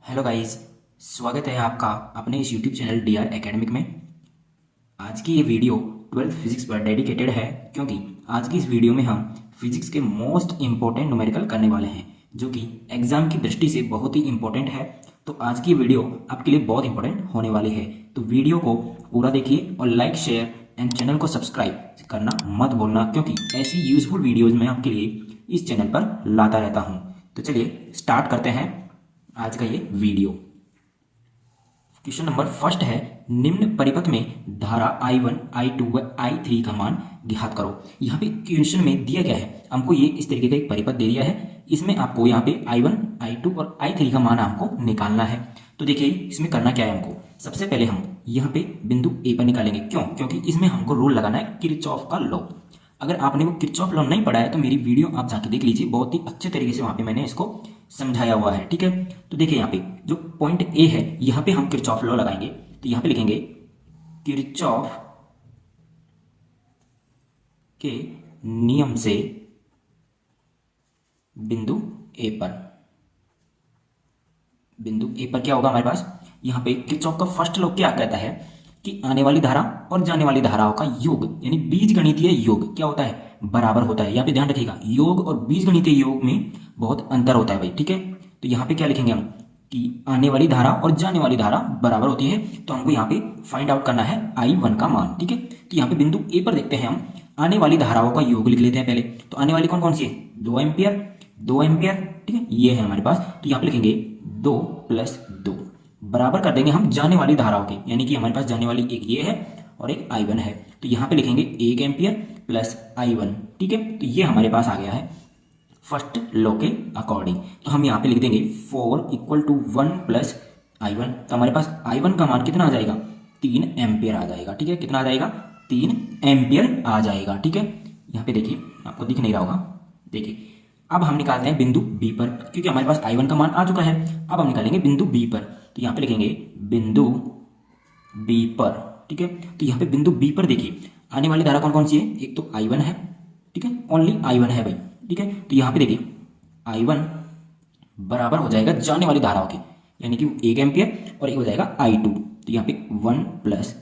Hello guys. स्वागत है आपका अपने इस YouTube channel D R academic में। आज की ये वीडियो 12th फिजिक्स पर डेडिकेटेड है, क्योंकि आज की इस वीडियो में हम फिजिक्स के मोस्ट इम्पोर्टेंट न्यूमेरिकल करने वाले हैं, जो कि एग्जाम की दृष्टि से बहुत ही इम्पोर्टेंट है। तो आज की वीडियो आपके लिए बहुत इंपॉर्टेंट होने वाली है। तो वीडियो को पूरा देखिए और लाइक, शेयर एंड चैनल को सब्सक्राइब करना मत भूलना, क्योंकि ऐसी यूजफुल वीडियोज़ मैं आपके लिए इस चैनल पर लाता रहता हूँ। तो चलिए स्टार्ट करते हैं आज का ये वीडियो। क्वेश्चन नंबर फर्स्ट है, निम्न परिपथ में धारा I1, I2 व I3 का मान ज्ञात करो। यहाँ पे क्वेश्चन में दिया गया है, हमको ये इस तरीके का एक परिपथ दे दिया है। इसमें आपको यहाँ पे I1, I2 और I3 का मान हमको निकालना है। तो देखिए इसमें करना क्या है, हमको सबसे पहले हम यहाँ पे बिंदु ए पर निकालेंगे। क्योंकि इसमें हमको रूल लगाना है किरचॉफ का लॉ। अगर आपने वो किरचॉफ लॉ नहीं पढ़ा है तो मेरी वीडियो आप जाके देख लीजिए, बहुत ही अच्छे तरीके से वहाँ पे मैंने इसको समझाया हुआ है। ठीक है, तो देखिए यहाँ पे जो पॉइंट ए है, यहाँ पे हम किरचॉफ लॉ लगाएंगे। तो यहाँ पे लिखेंगे किरचॉफ के नियम से बिंदु ए पर क्या होगा हमारे पास, यहाँ पे किरचॉफ का फर्स्ट लॉ क्या कहता है कि आने वाली धारा और जाने वाली धाराओं का योग, यानी बीजगणितीय योग क्या होता है, बराबर होता है। यहाँ पे ध्यान रखिएगा, योग और बीजगणितीय योग में बहुत अंतर होता है भाई। ठीक है, तो यहाँ पे क्या लिखेंगे हम कि आने वाली धारा और जाने वाली धारा बराबर होती है। तो हमको यहाँ पे फाइंड आउट करना है I1 का मान। ठीक है, तो यहाँ पे बिंदु ए पर देखते हैं हम आने वाली धाराओं का योग लिख लेते हैं पहले। तो आने वाली कौन कौन सी है, 2 एम्पियर, 2 एम्पियर। ठीक है, ये है हमारे पास। तो यहाँ पे लिखेंगे 2 + 2 बराबर कर देंगे हम जाने वाली धाराओं के, यानी कि हमारे पास जाने वाली एक ये है और एक I1 है। तो यहाँ पे लिखेंगे 1 एम्पियर प्लस I1। ठीक है, तो ये हमारे पास आ गया है फर्स्ट लॉ के अकॉर्डिंग। तो हम यहाँ पे लिख देंगे 4 = 1 + I1। तो हमारे पास I1 का मान कितना आ जाएगा, 3 एम्पियर आ जाएगा। ठीक है, कितना आ जाएगा, 3 एम्पियर आ जाएगा। ठीक है, यहाँ पे देखिए आपको दिख नहीं रहा होगा, देखिए अब हम निकालते हैं बिंदु बी पर, क्योंकि हमारे पास I1 का मान आ चुका है। अब हम निकालेंगे बिंदु बी पर। तो यहाँ पे लिखेंगे बिंदु बी पर। ठीक है, तो यहाँ पे बिंदु बी पर देखिए आने वाली धारा कौन कौन सी है, एक तो I1 है। ठीक है, ओनली I1 है भाई। ठीक है, तो यहाँ पे देखिए I1 बराबर हो जाएगा जाने वाली धाराओं के, यानी कि 1 एम्पियर और एक हो जाएगा I2। तो यहाँ पे 1 +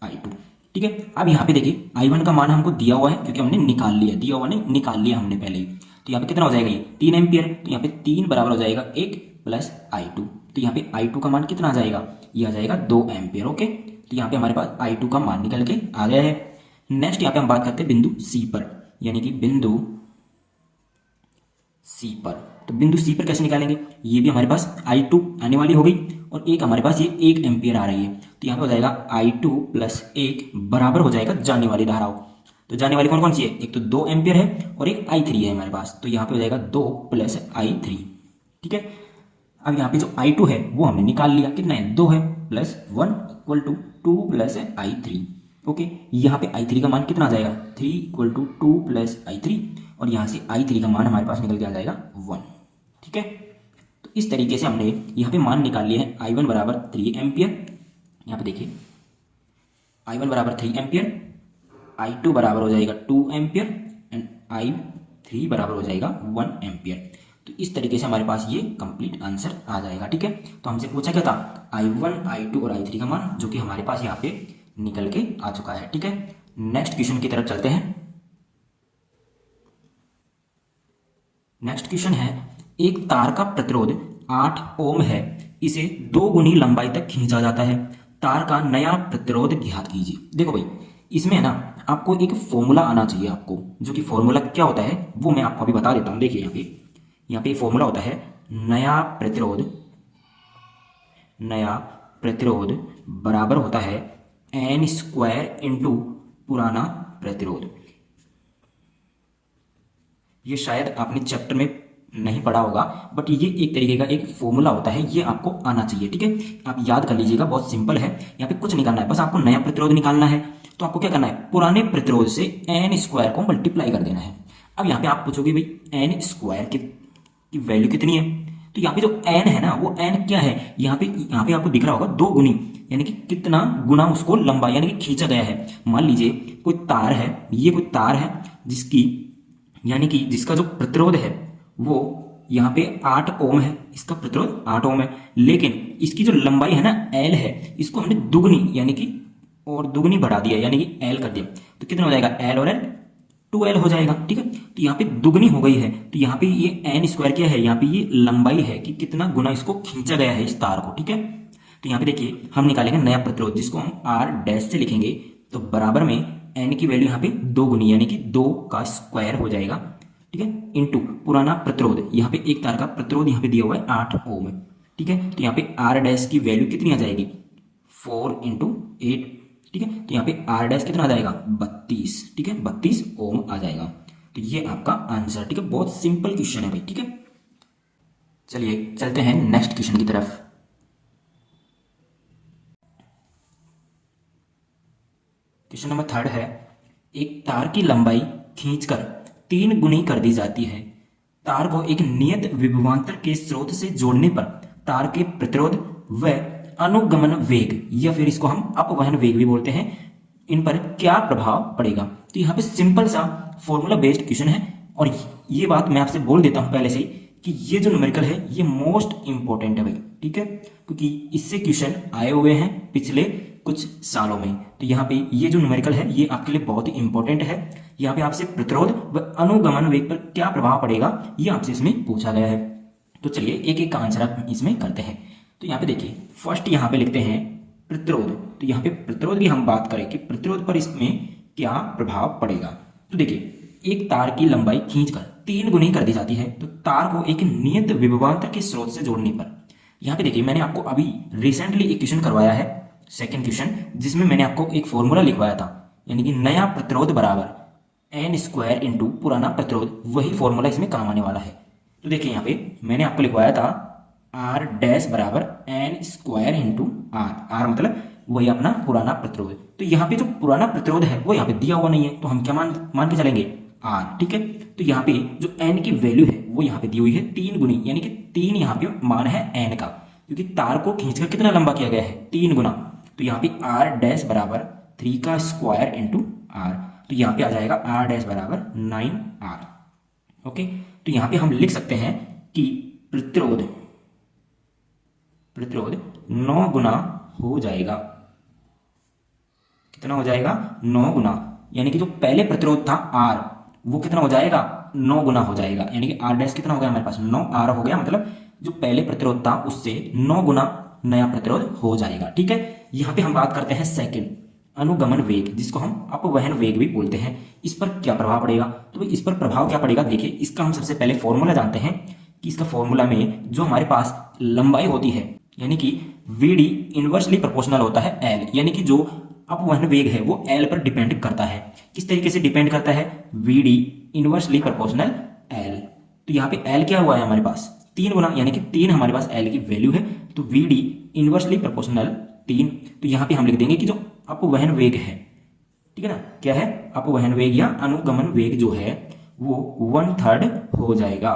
I2। ठीक है, अब यहाँ पे देखिए I1 का मान हमको दिया हुआ है, क्योंकि हमने निकाल लिया, दिया हुआ नहीं निकाल लिया हमने पहले ही। तो यहाँ पे कितना हो जाएगा, ये 3 एम्पियर। तो यहाँ पे 3 बराबर हो जाएगा 1 + I2। तो यहाँ पे I2 का मान कितना आ जाएगा, ये आ जाएगा 2 एम्पियर। ओके, तो यहाँ पे हमारे पास I2 का मान निकल के आ गया है। नेक्स्ट यहाँ पे हम बात करते हैं बिंदु सी पर, यानी कि बिंदु सी पर। तो बिंदु सी पर कैसे निकालेंगे, ये भी हमारे पास I2 आने वाली हो गई और एक हमारे पास ये 1 एम्पियर आ रही है। तो यहाँ पे हो जाएगा I2 + 1 बराबर हो जाएगा जाने वाली धाराओं। तो जाने वाली कौन कौन सी है, एक तो 2 एम्पियर है और एक I3 है हमारे पास। तो यहाँ पे हो जाएगा 2 + I3। ठीक है, अब यहाँ पे जो I2 है वो हमने निकाल लिया, कितना है, 2 है, प्लस 1 = 2 + I3। ओके, यहाँ पे I3 का मान कितना आ जाएगा, 3 = 2 + I3, और यहाँ से I3 का मान हमारे पास निकल के आ जाएगा 1। ठीक है, तो इस तरीके से हमने यहाँ पे मान निकाल लिए हैं। I1 बराबर 3 एम्पियर, यहाँ पे देखिए I1 बराबर 3 एम्पियर, I2 बराबर हो जाएगा 2 एम्पियर एंड I3 बराबर हो जाएगा 1 एम्पियर। तो इस तरीके से हमारे पास ये कंप्लीट आंसर आ जाएगा। ठीक है, तो हमसे पूछा क्या था, I1, I2 और I3 का मान, जो कि हमारे पास यहाँ पे निकल के आ चुका है। ठीक है, नेक्स्ट क्वेश्चन की तरफ चलते हैं। नेक्स्ट क्वेश्चन है, एक तार का प्रतिरोध 8 ओम है, इसे 2 गुनी लंबाई तक खींचा जाता है, तार का नया प्रतिरोध ज्ञात कीजिए। देखो भाई, इसमें है ना आपको एक फॉर्मूला आना चाहिए आपको, जो कि फॉर्मूला क्या होता है वो मैं आपको अभी बता देता हूँ। देखिए यहाँ पे फॉर्मूला होता है नया प्रतिरोध, बराबर होता है n² × पुराना प्रतिरोध। ये शायद आपने चैप्टर में नहीं पढ़ा होगा, बट ये एक तरीके का एक फॉर्मूला होता है, ये आपको आना चाहिए। ठीक है, आप याद कर लीजिएगा, बहुत सिंपल है। यहाँ पे कुछ नहीं करना है, बस आपको नया प्रतिरोध निकालना है। तो आपको क्या करना है, पुराने प्रतिरोध से n² को मल्टीप्लाई कर देना है। अब यहाँ पे आप पूछोगे भाई n² की वैल्यू कितनी है, तो यहाँ पे जो n है ना, वो n क्या है, यहाँ पे आपको दिख रहा होगा 2 गुनी, यानी कि कितना गुना उसको लंबा यानी कि खींचा गया है। मान लीजिए कोई तार है, ये कोई तार है जिसकी, यानी कि जिसका जो प्रतिरोध है वो यहाँ पे 8 ओम है, इसका प्रतिरोध 8 ओम है, लेकिन इसकी जो लंबाई है ना एल है, इसको हमने दुगनी यानी कि और दुगनी बढ़ा दिया यानी कि एल कर दिया, तो कितना हो जाएगा एल और एल 2L हो जाएगा। ठीक है, तो यहाँ पे दुगनी हो गई है, तो यहाँ पे ये एन स्क्वायर क्या है, यहाँ पे ये लंबाई है कि कितना गुना इसको खींचा गया है इस तार को। ठीक है, तो यहाँ पे देखिए हम निकालेंगे नया प्रतिरोध जिसको हम आर डैश से लिखेंगे, तो बराबर में एन की वैल्यू यहाँ पे 2 गुनी यानी कि 2 का स्क्वायर हो जाएगा। ठीक है, इनटू पुराना प्रतिरोध, यहाँ पे एक तार का प्रतिरोध यहाँ पे दिया हुआ है 8 ओम। ठीक है, तो यहाँ पे आर डैश की वैल्यू कितनी आ जाएगी 4 इंटू 8। ठीक है, तो यहाँ पे आर डैश कितना आ जाएगा 32। ठीक है, 32 ओम आ जाएगा। तो ये आपका आंसर। ठीक है, बहुत सिंपल क्वेश्चन है भाई। ठीक है, चलिए चलते हैं नेक्स्ट क्वेश्चन की तरफ। क्वेश्चन नंबर 3 है, एक तार की लंबाई खींचकर 3 गुनी कर दी जाती है। तार को एक नियत विभवांतर के स्रोत से जोड़ने पर तार के प्रतिरोध व अनुगमन वेग या फिर इसको हम अपवहन वेग भी बोलते हैं, इन पर क्या प्रभाव पड़ेगा। तो यहाँ पे सिंपल सा फॉर्मूला बेस्ड क्वेश्चन है, और ये बात मैं आपसे बोल देता हूँ पहले से ही कि ये जो न्यूमेरिकल है ये मोस्ट इंपॉर्टेंट है भाई। ठीक है, क्योंकि इससे क्वेश्चन आए हुए हैं पिछले कुछ सालों में। तो यहाँ पे ये जो न्यूमेरिकल है ये आपके लिए बहुत ही इंपॉर्टेंट है। यहाँ पे आपसे प्रतिरोध व अनुगमन वेग पर क्या प्रभाव पड़ेगा ये आपसे इसमें पूछा गया है। तो चलिए एक एक का आंसर आप इसमें करते हैं। तो यहाँ पे देखिए फर्स्ट यहाँ पे लिखते हैं प्रतिरोध। तो यहाँ पे प्रतिरोध की हम बात करें कि प्रतिरोध पर इसमें क्या प्रभाव पड़ेगा। तो देखिए एक तार की लंबाई खींचकर 3 गुनी कर दी जाती है, तो तार को एक नियत विभवांतर के स्रोत से जोड़ने पर, यहाँ पे देखिए मैंने आपको अभी रिसेंटली एक क्वेश्चन करवाया है, सेकेंड क्वेश्चन, जिसमें मैंने आपको एक फॉर्मूला लिखवाया था, यानी कि नया प्रतिरोध बराबर एन स्क्वायर इंटू पुराना प्रतिरोध, वही फॉर्मूला इसमें काम आने वाला है। तो देखिए यहाँ पे मैंने आपको लिखवाया था आर डैश बराबर N square into R, R मतलब वही अपना पुराना प्रतिरोध। तो यहाँ पे जो पुराना प्रतिरोध है वो यहाँ पे दिया हुआ नहीं है, तो हम क्या मान के चलेंगे आर। ठीक है, तो यहाँ पे जो एन की वैल्यू है वो यहाँ पे दी हुई है 3 गुनी, यानी कि 3 यहाँ पे मान है एन का, क्योंकि तार को खींचकर कितना लंबा किया गया है 3 गुना। तो यहाँ पे आर डैश बराबर 3 का स्क्वायर इंटू आर, तो यहाँ पे आ जाएगा आर डैश बराबर 9R। ओके, तो यहाँ पे हम लिख सकते हैं कि प्रतिरोध 9 गुना हो जाएगा। कितना हो जाएगा 9 गुना, यानी कि जो पहले प्रतिरोध था आर वो कितना हो जाएगा 9 गुना हो जाएगा, यानी कि आर डैश कितना हो गया हमारे पास 9R हो गया, मतलब जो पहले प्रतिरोध था उससे 9 गुना नया प्रतिरोध हो जाएगा। ठीक है, यहाँ पे हम बात करते हैं सेकंड अनुगमन वेग, जिसको हम अपवहन वेग भी बोलते हैं। इस पर क्या प्रभाव पड़ेगा, तो भाई इस पर प्रभाव क्या पड़ेगा, देखिए इसका हम सबसे पहले फॉर्मूला जानते हैं कि इसका फॉर्मूला में जो हमारे पास लंबाई होती है यानी कि वी डी इनवर्सली प्रोपोर्शनल होता है एल, यानी कि जो अपवहन वेग है वो एल पर डिपेंड करता है। किस तरीके से डिपेंड करता है, V D inversely proportional L. तो यहाँ पे एल क्या हुआ है हमारे पास 3 गुना, यानी कि 3 हमारे पास एल की वैल्यू है, तो वी डी इनवर्सली प्रोपोर्शनल 3। तो यहाँ पे हम लिख देंगे कि जो अपवहन वेग है, ठीक है ना, क्या है अपवहन वेग या अनुगमन वेग जो है वो 1/3 हो जाएगा।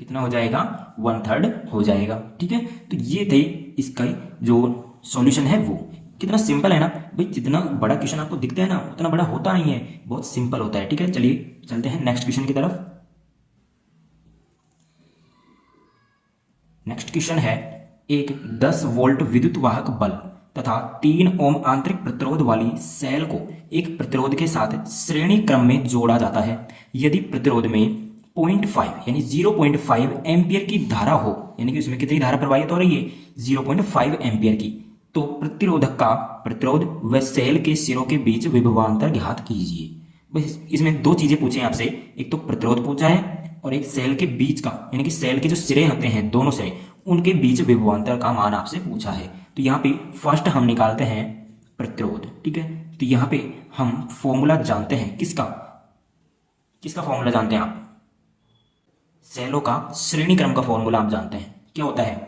कितना हो जाएगा 1/3 हो जाएगा। ठीक है, तो ये थे इसका जो सॉल्यूशन है वो। कितना सिंपल है ना भाई, जितना बड़ा क्वेश्चन आपको दिखता है ना उतना बड़ा होता नहीं है, बहुत सिंपल होता है। ठीक है, चलिए चलते हैं नेक्स्ट क्वेश्चन की तरफ। नेक्स्ट क्वेश्चन है, एक 10 वोल्ट विद्युत वाहक बल्ब तथा 3 ओम आंतरिक प्रतिरोध वाली सेल को एक प्रतिरोध के साथ श्रेणी क्रम में जोड़ा जाता है। यदि प्रतिरोध में 0.5 यानी 0.5 एम्पियर की धारा हो, यानी कि उसमें कितनी धारा प्रवाहित हो रही है 0.5 एम्पियर की, तो प्रतिरोधक का प्रतिरोध व सेल के सिरों के बीच विभवांतर ज्ञात कीजिए। बस इसमें 2 चीजें पूछे आपसे, एक तो प्रतिरोध पूछा है और एक सेल के बीच का, यानी कि सेल के जो सिरे होते हैं दोनों सिरे उनके बीच विभवांतर का मान आपसे पूछा है। तो यहाँ पे फर्स्ट हम निकालते हैं प्रतिरोध। ठीक है, तो यहाँ पे हम फॉर्मूला जानते हैं किसका फॉर्मूला जानते हैं आप, सेलों का श्रेणी क्रम का फॉर्मूला आप जानते हैं क्या होता है।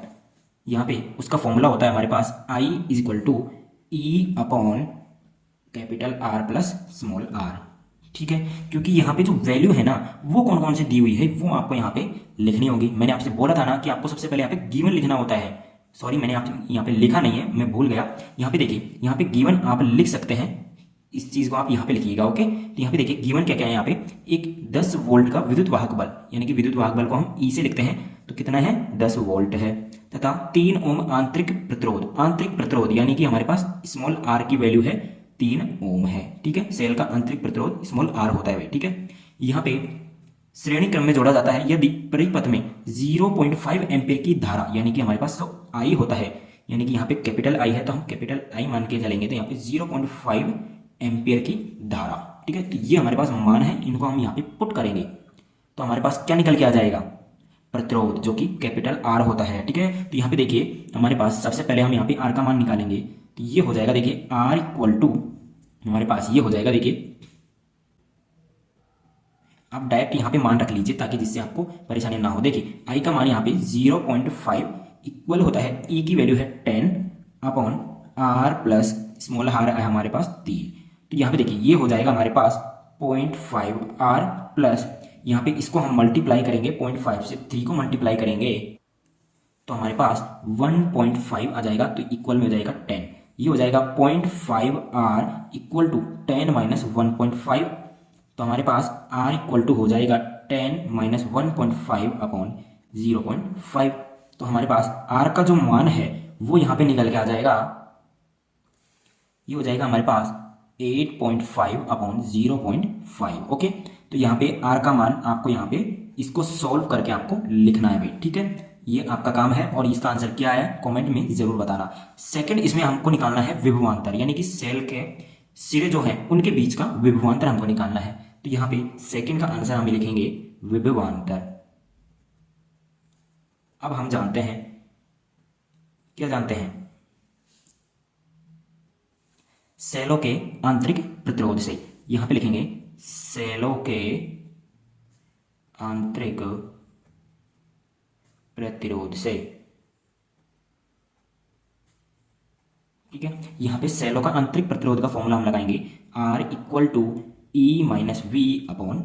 यहाँ पे उसका फॉर्मूला होता है हमारे पास I = E upon capital R plus small r। ठीक है, क्योंकि यहाँ पे जो वैल्यू है ना वो कौन कौन सी दी हुई है वो आपको यहाँ पे लिखनी होगी। मैंने आपसे बोला था ना कि आपको सबसे पहले यहाँ पे गिवन लिखना होता है। सॉरी, मैंने आप यहाँ पे लिखा नहीं है, मैं भूल गया। यहाँ पे देखिए, यहाँ पे गिवन आप लिख सकते हैं इस चीज़ को आप यहाँ पे लिखिएगा। ओके, तो यहाँ पे देखिए गिवन क्या क्या है यहाँ पे, एक 10 वोल्ट का विद्युत वाहक बल, यानी कि विद्युत वाहक बल को हम ई से लिखते हैं तो कितना है 10 वोल्ट है, तथा 3 ओम आंतरिक प्रतिरोध, आंतरिक प्रतिरोध यानी कि हमारे पास स्मॉल आर की वैल्यू है 3 ओम है। ठीक है, सेल का आंतरिक प्रतिरोध स्मॉल आर होता है। ठीक है, यहाँ पे श्रेणी क्रम में जोड़ा जाता है यदि परिपथ में 0.5 एम्पीयर की धारा, यानी कि हमारे पास जो आई होता है, यानी कि यहाँ पे कैपिटल आई है तो हम कैपिटल आई मान के चलेंगे, तो यहाँ पे 0.5 एम्पीयर की धारा। ठीक है, तो ये हमारे पास मान है, इनको हम यहाँ पे पुट करेंगे तो हमारे पास क्या निकल के आ जाएगा, प्रतिरोध, जो कि कैपिटल आर होता है। ठीक है, तो यहाँ पे देखिए हमारे पास सबसे पहले हम यहाँ पे आर का मान निकालेंगे, तो ये हो जाएगा देखिए आर इक्वल टू, हमारे पास ये हो जाएगा देखिए, आप डायरेक्ट यहाँ पे मान रख लीजिए ताकि जिससे आपको परेशानी ना हो। देखिए आई का मान यहाँ पे 0.5 इक्वल होता है, ई की वैल्यू है 10 upon R plus small R है हमारे पास 3, तो यहाँ पे देखिए ये हो जाएगा हमारे पास 0.5 आर प्लस, यहाँ पे इसको हम मल्टीप्लाई करेंगे 0.5 से 3 को मल्टीप्लाई करेंगे तो हमारे पास 1.5 आ जाएगा, तो इक्वल में हो जाएगा 10, ये हो जाएगा 0.5 आर इक्वल टू 10 माइनस 1.5, तो हमारे पास r इक्वल टू हो जाएगा 10 माइनस 1.5 अपॉन 0.5, तो हमारे पास r का जो मान है वो यहाँ पे निकल के आ जाएगा, ये हो जाएगा हमारे पास 8.5 अपॉन 0.5। ओके, तो यहाँ पे r का मान आपको यहाँ पे इसको सॉल्व करके आपको लिखना है भाई। ठीक है, ये आपका काम है और इसका आंसर क्या है कमेंट में जरूर बताना। सेकंड, इसमें हमको निकालना है विभवांतर, यानी कि सेल के सिरे जो है उनके बीच का विभवांतर हमको निकालना है, तो यहाँ पे सेकंड का आंसर हम लिखेंगे विभवांतर। अब हम जानते हैं, क्या जानते हैं, सेलों के आंतरिक प्रतिरोध से, यहां पे लिखेंगे सेलों के आंतरिक प्रतिरोध से। ठीक है, यहां पे सेलों का आंतरिक प्रतिरोध का फॉर्मूला हम लगाएंगे R equal to E minus V upon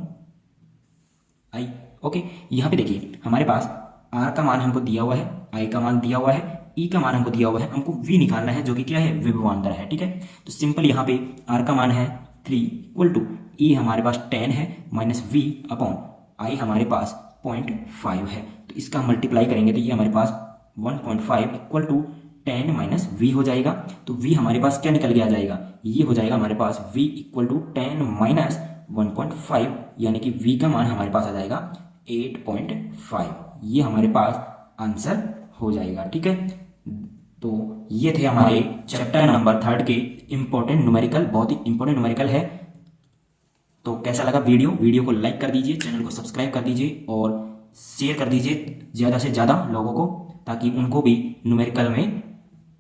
I. Okay, यहां पे देखिए हमारे पास R का मान हमको दिया हुआ है, I का मान दिया हुआ है, E का मान हमको दिया हुआ है, हमको V निकालना है जो कि क्या है विभवांतर है। ठीक है, तो सिंपल यहाँ पे R का मान है 3 इक्वल टू E हमारे पास 10 है माइनस V अपॉन I हमारे पास 0.5 है, तो इसका मल्टीप्लाई करेंगे तो ये हमारे पास 1.5 इक्वल टू 10 माइनस V हो जाएगा, तो V हमारे पास क्या निकल के आ जाएगा, ये हो जाएगा हमारे पास V इक्वल टू 10 माइनस 1.5, यानी कि V का मान हमारे पास आ जाएगा 8.5, ये हमारे पास आंसर हो जाएगा। ठीक है, तो ये थे हमारे चैप्टर नंबर 3 के इंपॉर्टेंट न्यूमेरिकल, बहुत ही इंपॉर्टेंट न्यूमेरिकल है। तो कैसा लगा वीडियो को लाइक कर दीजिए, चैनल को सब्सक्राइब कर दीजिए और शेयर कर दीजिए ज़्यादा से ज़्यादा लोगों को, ताकि उनको भी न्यूमेरिकल में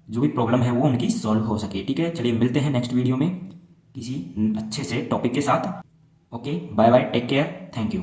जो भी प्रॉब्लम है वो उनकी सॉल्व हो सके। ठीक है, चलिए मिलते हैं नेक्स्ट वीडियो में किसी अच्छे से टॉपिक के साथ। Okay, bye bye, take care, thank you.